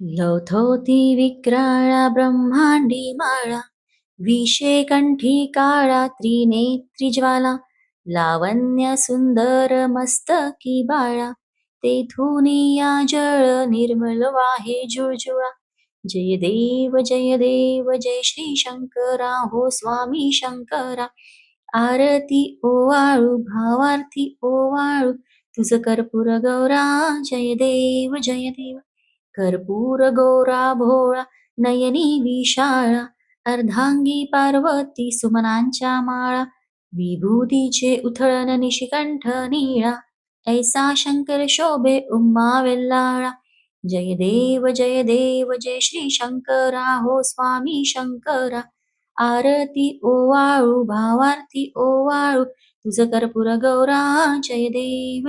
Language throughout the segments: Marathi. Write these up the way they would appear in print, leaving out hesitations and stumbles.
लौथोती विक्राळा ब्रह्मांडी माळा, विषे कंठी काळा त्रिनेत्री ज्वाला, लावण्य सुंदर मस्तकी बाळा, तेथुनी या जळ निर्मल वाहे जुळजुळा. जय देव जय श्री शंकरा, हो स्वामी शंकरा. आरती ओवाळू भावार्थी ओवाळू, तुझ कर्पूर गौरा. जय देव कर्पूर गौरा भोळा, नयनी विशाळा, अर्धांगी पार्वती सुमनांच्या माळा, विभूतीचे उथळण निशिकंठ निळा, ऐसा शंकर शोभे उम्मा वेल्लाळा. जय देव जय श्री शंकरा, हो स्वामी शंकरा. आरती ओवाळू भावार्थी ओवाळू, तुझ कर्पूर गौरा. जय देव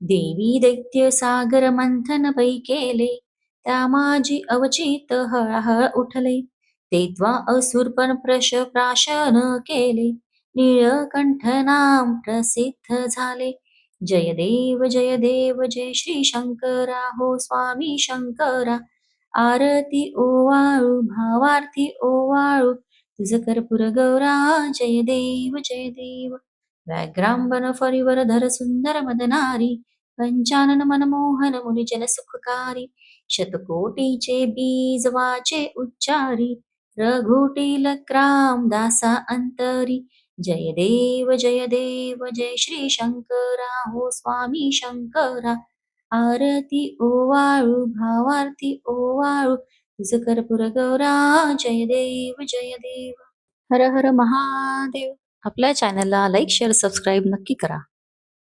देवी दैत्य सागर मंथन पै केले, त्या माझी अवचित हळहळ उठले. तेव्हा असुरपण प्राशन केले, नीळकंठ नाम प्रसिद्ध झाले. जय देव जय श्री शंकरा, हो स्वामी शंकरा. आरती ओवाळू भावार्थी ओवाळू, तुझ कर्पूर गौरा. जय देव व्याघ्रांबन फरीवर धर सुंदर मदनारी, पंचानन मनमोहन मुनिजन सुखकारी. शतकोटीचे बीज वाचे उच्चारी, रघुटील क्राम दासा अंतरी. जय देव जय श्री शंकरा, हो स्वामी शंकरा. आरती ओवाळू भावार्थी ओवाळू, तुझ कर्पूर गौरा. जय देव हर हर महादेव. आपल्या चॅनलला लाईक शेअर सबस्क्राईब नक्की करा.